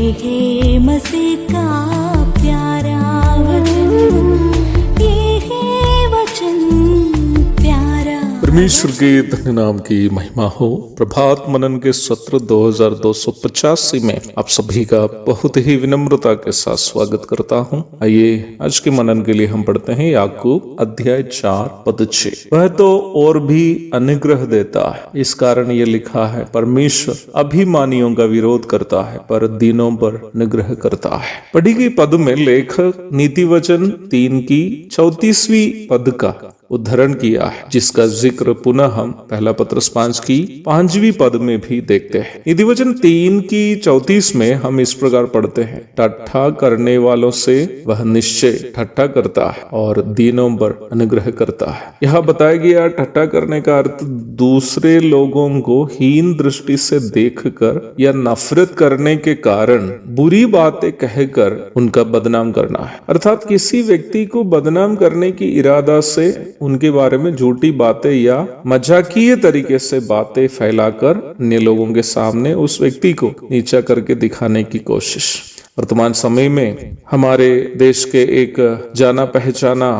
है मसीह का प्यारा वचन, ये है वचन प्यारा। परमेश्वर के धन्य नाम की महिमा हो। प्रभात मनन के सत्र 2285 में आप सभी का बहुत ही विनम्रता के साथ स्वागत करता हूं। आइए आज के मनन के लिए हम पढ़ते हैं याकूब अध्याय 4 पद 6। वह तो और भी अनुग्रह देता है, इस कारण ये लिखा है, परमेश्वर अभिमानियों का विरोध करता है पर दीनों पर अनुग्रह करता है। पढ़ी गई पद में लेखक नीति वचन 3 की 34वीं पद का उद्धरण किया है, जिसका जिक्र पुनः हम पहला पत्रस 5 की 5वीं पद में भी देखते हैं। नीति वचन 3 की 34 में हम इस प्रकार पढ़ते हैं, ठट्ठा करने वालों से वह निश्चय ठट्ठा करता है और दीनों पर अनुग्रह करता है। यह बताया गया ठट्ठा करने का अर्थ दूसरे लोगों को हीन दृष्टि से देखकर या नफरत करने के कारण बुरी बातें कहकर उनका बदनाम करना है। अर्थात किसी व्यक्ति को बदनाम करने की इरादा से उनके बारे में झूठी बातें या मजाकिये तरीके से बातें फैलाकर अन्य लोगों के सामने उस व्यक्ति को नीचा करके दिखाने की कोशिश। वर्तमान समय में हमारे देश के एक जाना पहचाना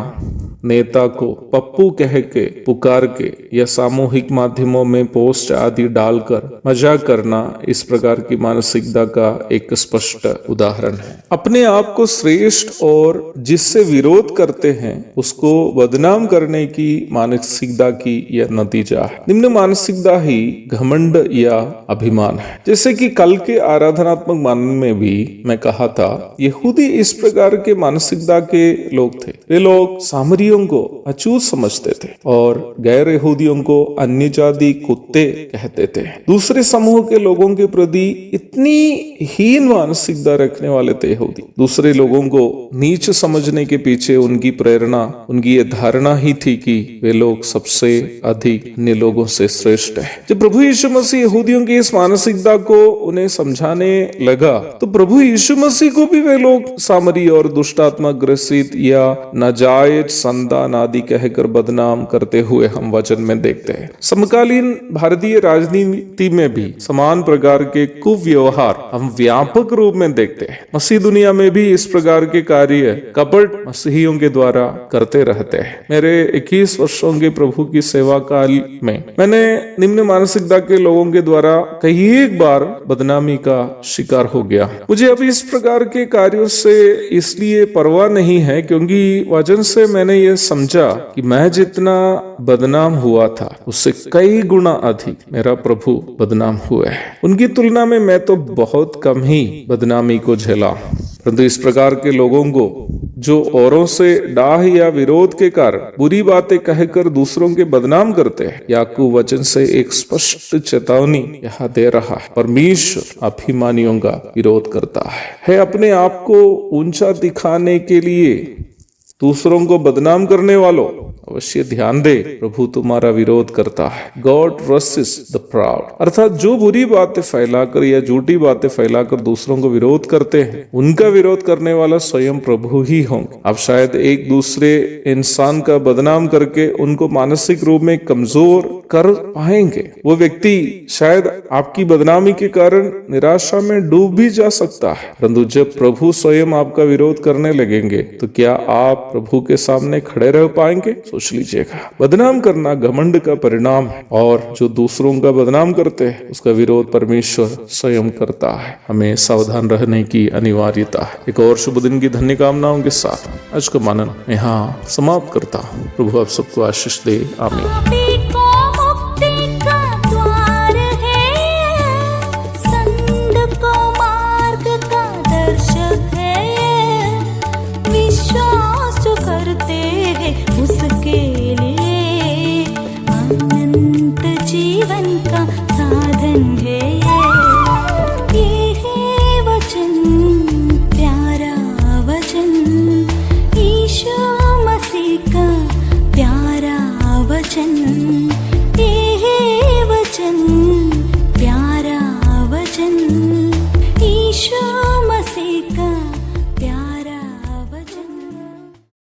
नेता को पप्पू कह के पुकार के या सामूहिक माध्यमों में पोस्ट आदि डालकर मजाक करना इस प्रकार की मानसिकता का एक स्पष्ट उदाहरण है। अपने आप को श्रेष्ठ और जिससे विरोध करते हैं उसको बदनाम करने की मानसिकता की यह नतीजा है। निम्न मानसिकता ही घमंड या अभिमान है। जैसे कि कल के आराधनात्मक मनन में भी मैं कहा था, यहूदी इस प्रकार के मानसिकता के लोग थे। वे लोग सामरियों को अछूत समझते थे और गैर यहूदियों को अन्य जाति कुत्ते कहते थे। दूसरे समूह के लोगों के प्रति इतनी हीन मानसिकता रखने वाले थे यहूदी। दूसरे लोगों को नीच समझने के पीछे उनकी प्रेरणा, उनकी ये धारणा ही थी कि वे लोग सबसे अधिक अन्य लोगों से श्रेष्ठ है। जब प्रभु यीशु मसीह यहूदियों की इस मानसिकता को उन्हें समझाने लगा तो प्रभु यीशु मसीह को भी वे लोग सामरी और दुष्टात्मा ग्रसित या नाजायज संतान आदि कहकर बदनाम करते हुए हम वचन में देखते हैं। समकालीन भारतीय राजनीति में भी समान प्रकार के कुव्यवहार हम व्यापक रूप में देखते हैं। मसीह दुनिया में भी इस प्रकार के कार्य कपट मसीहियों के द्वारा करते रहते हैं। मेरे 21 वर्षों के प्रभु की सेवा काल में मैंने निम्न मानसिकता के लोगों के द्वारा कई एक बार बदनामी का शिकार हो गया। मुझे अब इस प्रकार के कार्यों से इसलिए परवाह नहीं है क्योंकि वचन से मैंने ये समझा कि मैं जितना बदनाम हुआ था उससे कई गुना अधिक मेरा प्रभु बदनाम हुए हैं। उनकी तुलना में मैं तो बहुत कम ही बदनामी को झेला। परंतु इस प्रकार के लोगों को जो औरों से डाह या विरोध के कारण बुरी बातें कहकर दूसरों के बदनाम करते हैं, याकूब वचन से एक स्पष्ट चेतावनी यहाँ दे रहा है। परमेश्वर अभिमानियों का विरोध करता है। अपने आप को ऊंचा दिखाने के लिए दूसरों को बदनाम करने वालों, अवश्य ध्यान दे, प्रभु तुम्हारा विरोध करता है। God resist the proud. अर्थात जो बुरी बातें फैलाकर या झूठी बातें फैलाकर दूसरों को विरोध करते हैं, उनका विरोध करने वाला स्वयं प्रभु ही होंगे। आप शायद एक दूसरे इंसान का बदनाम करके उनको मानसिक रूप में कमजोर कर पाएंगे। वो व्यक्ति शायद आपकी बदनामी के कारण निराशा में डूब भी जा सकता है। परंतु जब प्रभु स्वयं आपका विरोध करने लगेंगे तो क्या आप प्रभु के सामने खड़े रह पाएंगे? सोच लीजिएगा। बदनाम करना घमंड का परिणाम है और जो दूसरों का बदनाम करते हैं उसका विरोध परमेश्वर स्वयं करता है। हमें सावधान रहने की अनिवार्यता है। एक और शुभ दिन की धन्य कामनाओं के साथ आज का मनन यहाँ समाप्त करता हूँ। प्रभु आप सबको आशीष दे। आमीन।